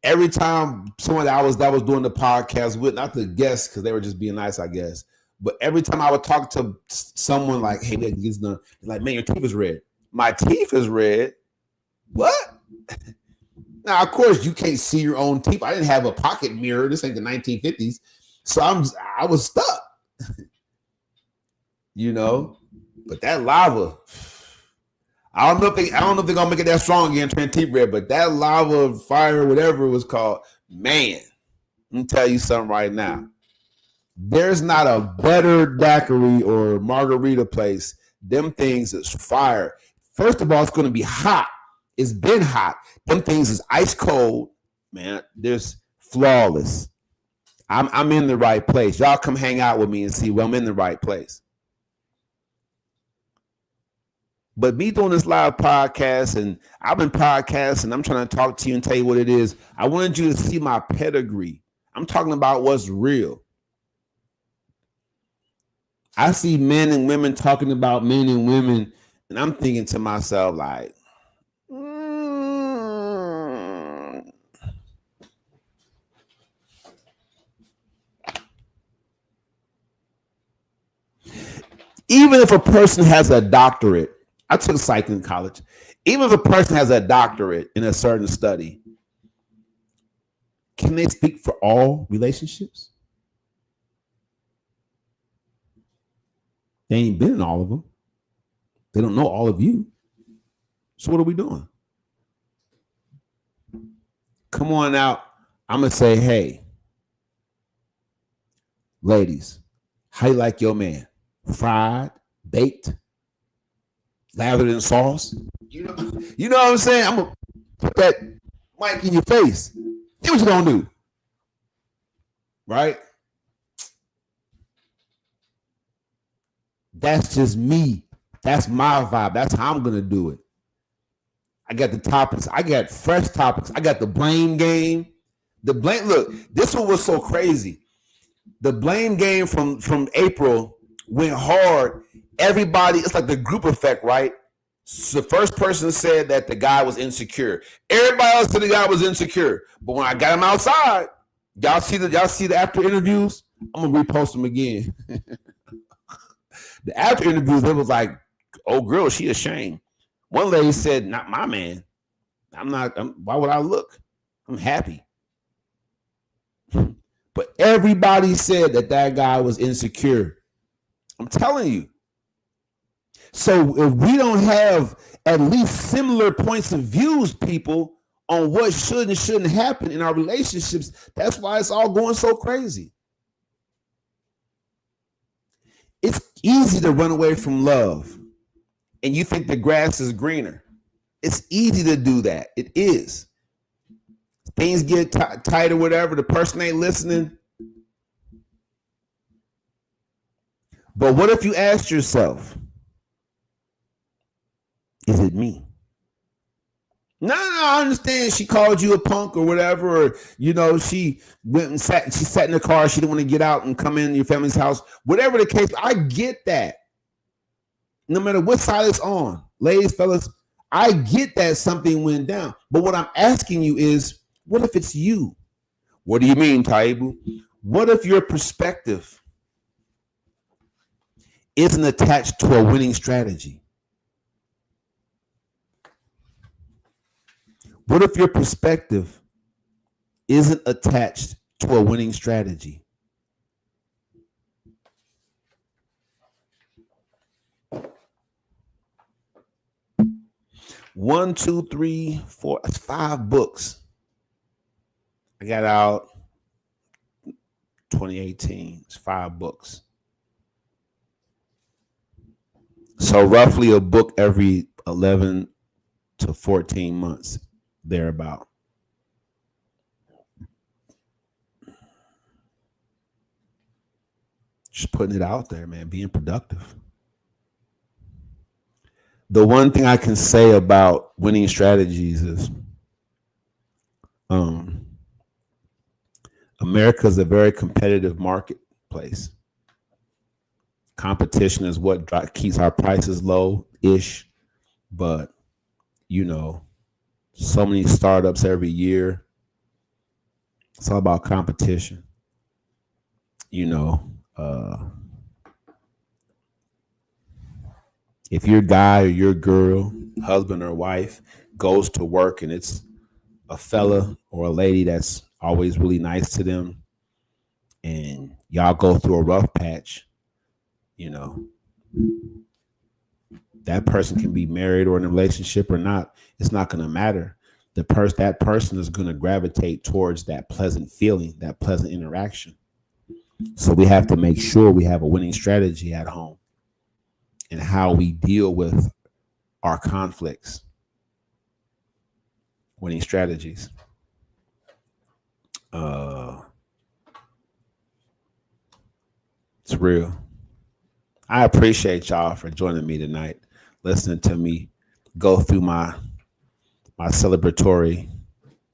[SPEAKER 4] every time someone that was doing the podcast with, not the guests because they were just being nice, I guess, but every time I would talk to someone like, "Hey, man, get done," like, "Man, your teeth is red." My teeth is red. What? Now, of course, you can't see your own teeth. I didn't have a pocket mirror. This ain't the 1950s, so I was stuck. You know, but that lava, I don't know if they're gonna make it that strong again, turn teeth red, but that lava fire, whatever it was called, man, let me tell you something right now. There's not a better daiquiri or margarita place. Them things is fire. First of all, it's gonna be hot. It's been hot. Them things is ice cold, man. There's flawless. I'm in the right place. Y'all come hang out with me and see, well, I'm in the right place. But me doing this live podcast, and I've been podcasting, I'm trying to talk to you and tell you what it is. I wanted you to see my pedigree. I'm talking about what's real. I see men and women talking about men and women, and I'm thinking to myself, like, even if a person has a doctorate, I took psych in college. Even if a person has a doctorate in a certain study, can they speak for all relationships? They ain't been in all of them. They don't know all of you. So what are we doing? Come on out. I'm going to say, hey, ladies, how you like your man? Fried, baked, lathered in sauce? You know what I'm saying? I'm going to put that mic in your face. Here's what you going to do. Right? That's just me. That's my vibe. That's how I'm going to do it. I got the topics. I got fresh topics. I got the blame game. Look, this one was so crazy. The blame game from April went hard. Everybody, it's like the group effect, right? So the first person said that the guy was insecure. Everybody else said the guy was insecure. But when I got him outside, y'all see the after interviews? I'm gonna repost them again. The after interviews, it was like, oh girl, she ashamed. One lady said, not my man. Why would I look? I'm happy. But everybody said that guy was insecure. I'm telling you. So if we don't have at least similar points of views, people, on what should and shouldn't happen in our relationships, that's why it's all going so crazy. It's easy to run away from love, and you think the grass is greener. It's easy to do that. It is. Things get tight or whatever. The person ain't listening. But what if you asked yourself, is it me? No, I understand. She called you a punk or whatever, or she went and she sat in the car. She didn't want to get out and come in your family's house. Whatever the case, I get that. No matter what side it's on, ladies, fellas, I get that something went down. But what I'm asking you is, what if it's you? What do you mean, Taibu? What if your perspective isn't attached to a winning strategy? What if your perspective isn't attached to a winning strategy? One, two, three, four, that's 5 books. I got out 2018. It's 5 books. So roughly a book every 11 to 14 months. Thereabout. Just putting it out there, man, being productive. The one thing I can say about winning strategies is America is a very competitive marketplace. Competition is what keeps our prices low-ish, but so many startups every year. It's all about competition. If your guy or your girl, husband or wife, goes to work and it's a fella or a lady that's always really nice to them, and y'all go through a rough patch, that person can be married or in a relationship or not. It's not going to matter. That person is going to gravitate towards that pleasant feeling, that pleasant interaction. So we have to make sure we have a winning strategy at home and how we deal with our conflicts. Winning strategies. It's real. I appreciate y'all for joining me tonight, listening to me go through my celebratory,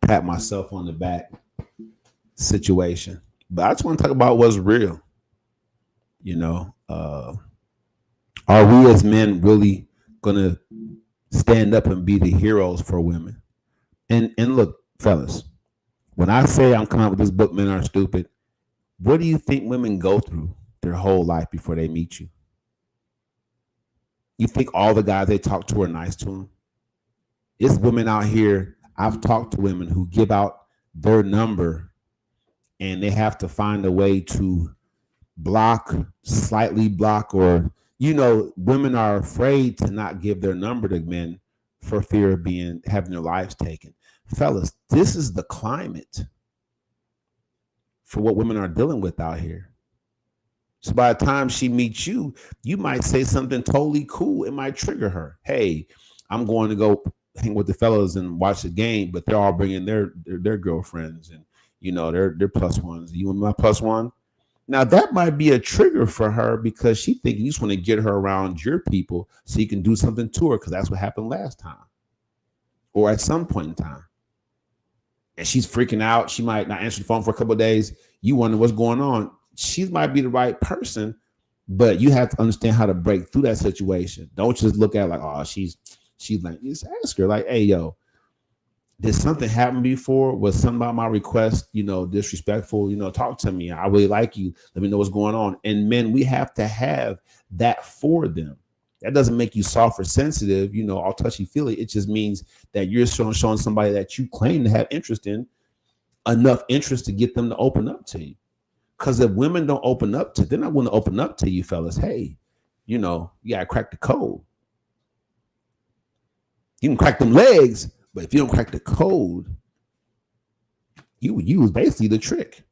[SPEAKER 4] pat myself on the back situation. But I just want to talk about what's real. Are we as men really gonna stand up and be the heroes for women? And look, fellas, when I say I'm coming out with this book, Men Are Stupid, what do you think women go through their whole life before they meet you? You think all the guys they talk to are nice to them? It's women out here. I've talked to women who give out their number and they have to find a way to slightly block, or, women are afraid to not give their number to men for fear of having their lives taken. Fellas, this is the climate for what women are dealing with out here. So by the time she meets you, you might say something totally cool. It might trigger her. Hey, I'm going to go hang with the fellas and watch the game, but they're all bringing their girlfriends and they're plus ones. You and my plus one. Now that might be a trigger for her because she thinks you just want to get her around your people so you can do something to her because that's what happened last time or at some point in time. And she's freaking out. She might not answer the phone for a couple of days. You wonder what's going on. She might be the right person, but you have to understand how to break through that situation. Don't just look at it like, oh, she's like, just ask her like, hey, yo, did something happen before? Was something about my request, disrespectful? Talk to me. I really like you. Let me know what's going on. And men, we have to have that for them. That doesn't make you soft or sensitive, all touchy-feely. It just means that you're showing somebody that you claim to have interest in enough interest to get them to open up to you. Because if women don't open up to, they're not going to open up to you, fellas. Hey, you gotta crack the code. You can crack them legs, but if you don't crack the code, you use basically the trick.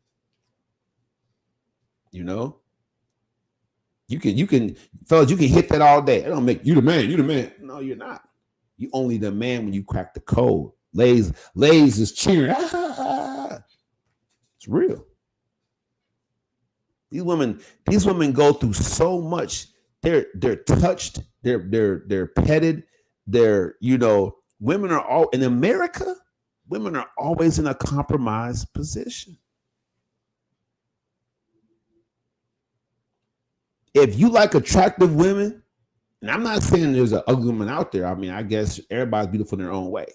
[SPEAKER 4] You can, fellas, you can hit that all day. It don't make you the man. You the man. No, you're not. You only the man when you crack the code. Lays is cheering. It's real. These women go through so much. They're touched. They're petted. They're Women are all in America. Women are always in a compromised position. If you like attractive women, and I'm not saying there's an ugly woman out there. I mean, I guess everybody's beautiful in their own way.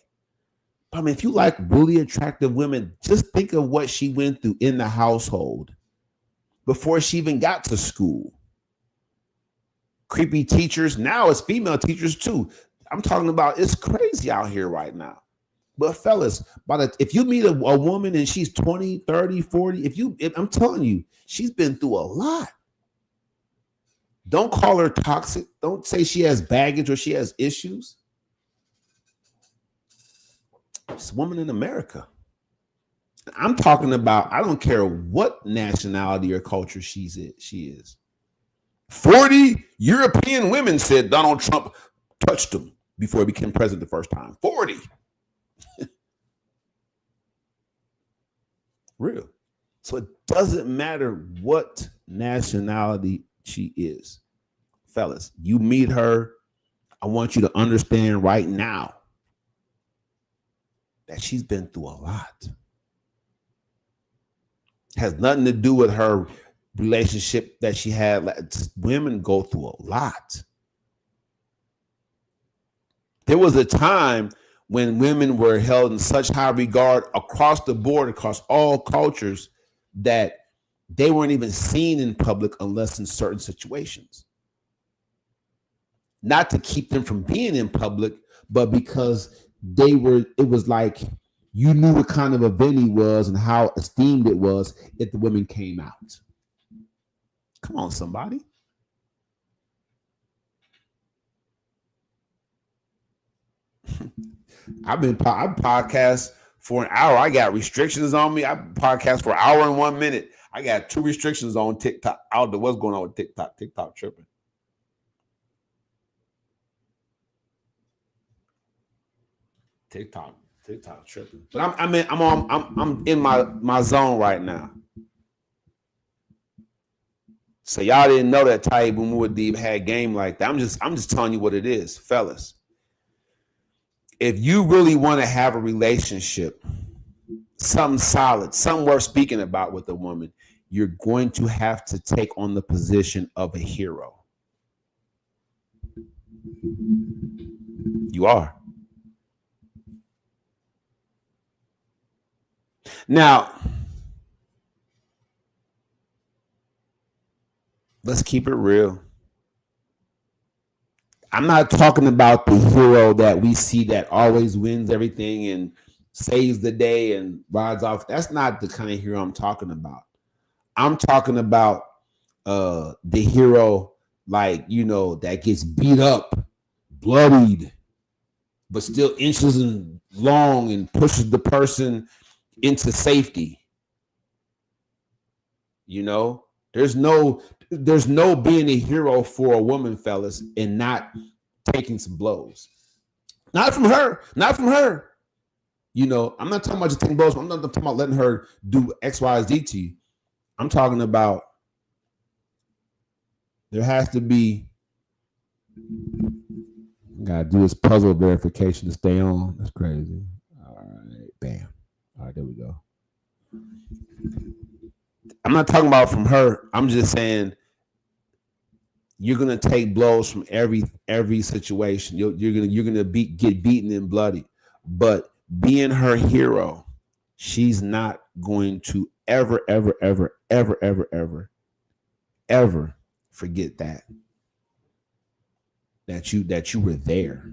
[SPEAKER 4] But I mean, if you like really attractive women, just think of what she went through in the household before she even got to school. Creepy teachers. Now it's female teachers too. I'm talking about, it's crazy out here right now. But fellas, if you meet a woman and she's 20, 30, 40, I'm telling you, she's been through a lot. Don't call her toxic. Don't say she has baggage or she has issues. It's a woman in America. I'm talking about, I don't care what nationality or culture she is. 40 European women said Donald Trump touched them before he became president the first time. 40. Real. So it doesn't matter what nationality she is. Fellas, you meet her, I want you to understand right now that she's been through a lot. Has nothing to do with her relationship that she had. Women go through a lot. There was a time when women were held in such high regard across the board, across all cultures, that they weren't even seen in public unless in certain situations. Not to keep them from being in public, but because it was like you knew what kind of event he was and how esteemed it was if the women came out. Come on, somebody. I podcast for an hour. I got restrictions on me. I podcast for an hour and 1 minute. I got 2 restrictions on TikTok. I don't know what's going on with TikTok. TikTok tripping. TikTok tripping. But I'm in my zone right now. So y'all didn't know that Taib Muad'Dib had game like that. I'm just telling you what it is, fellas. If you really want to have a relationship, something solid, something worth speaking about with a woman, you're going to have to take on the position of a hero. You are. Now, let's keep it real. I'm not talking about the hero that we see that always wins everything and saves the day and rides off. That's not the kind of hero I'm talking about. I'm talking about the hero, like, that gets beat up, bloodied, but still inches long and pushes the person into safety. There's no being a hero for a woman, fellas, and not taking some blows. Not from her. I'm not talking about just taking blows. I'm not talking about letting her do X, Y, Z to you. I'm talking about there has to be. Gotta do this puzzle verification to stay on. That's crazy. All right, bam. All right, there we go. I'm not talking about from her. I'm just saying you're gonna take blows from every situation. You're gonna get beaten and bloody, but being her hero, she's not going to ever forget that you were there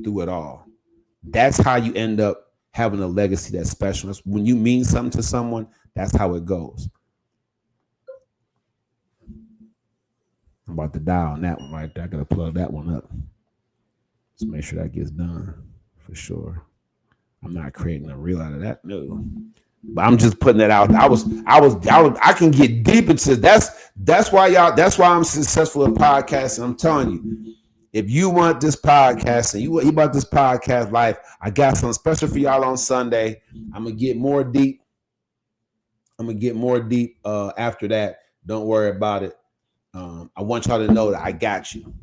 [SPEAKER 4] through it all. That's how you end up having a legacy that's special. When you mean something to someone, that's how it goes. I'm about to dial on that one right there. I gotta plug that one up. Let's make sure that gets done for sure. I'm not creating a reel out of that, no. But I'm just putting that out. I can get deep into that's why I'm successful in podcasting. I'm telling you, if you want this podcast and you want this podcast life, I got something special for y'all on Sunday. I'm gonna get more deep. After that. Don't worry about it. I want y'all to know that I got you.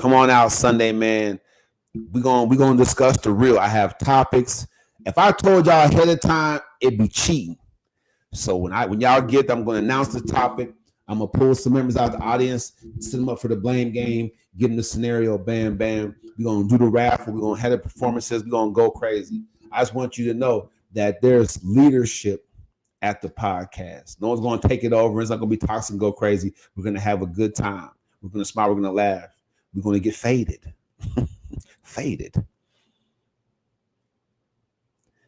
[SPEAKER 4] Come on out Sunday, man. We're gonna discuss the real. I have topics. If I told y'all ahead of time, it'd be cheating. So when y'all get there, I'm gonna announce the topic. I'm gonna pull some members out of the audience, set them up for the blame game, give them the scenario, bam, bam. We're gonna do the raffle, we're gonna have the performances, we're gonna go crazy. I just want you to know that there's leadership at the podcast. No one's gonna take it over. It's not gonna be toxic and go crazy. We're gonna have a good time. We're gonna smile, we're gonna laugh. We're gonna get faded. Faded.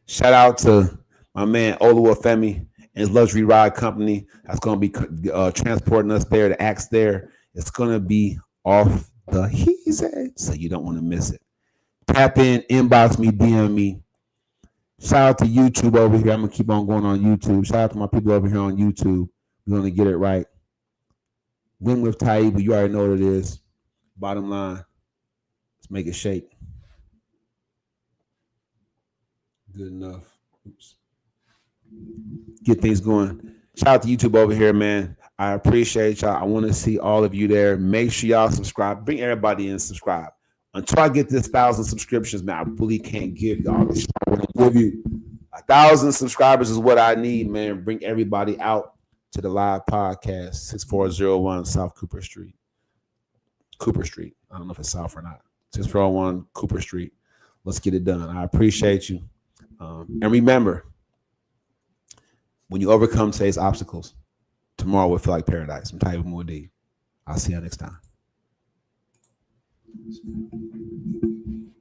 [SPEAKER 4] Shout out to my man Oluwafemi and his luxury ride company. That's going to be transporting us there. The acts there. It's going to be off the easy, so you don't want to miss it. Tap in, inbox me, DM me. Shout out to YouTube over here. I'm going to keep on going on YouTube. Shout out to my people over here on YouTube. We're going to get it right. Win with Taiba. You already know what it is. Bottom line. Let's make it shake. Good enough. Oops. Get things going. Shout out to YouTube over here, man. I appreciate y'all. I want to see all of you there. Make sure y'all subscribe. Bring everybody in, subscribe. Until I get this 1,000 subscriptions, man, I really can't give y'all this. I'm gonna give you 1,000 subscribers is what I need, man. Bring everybody out to the live podcast, 6401 South Cooper Street. Cooper Street. I don't know if it's South or not. 6401 Cooper Street. Let's get it done. I appreciate you. And remember, when you overcome today's obstacles, tomorrow will feel like paradise. I'm Taiba Muad'Dib. I'll see you next time.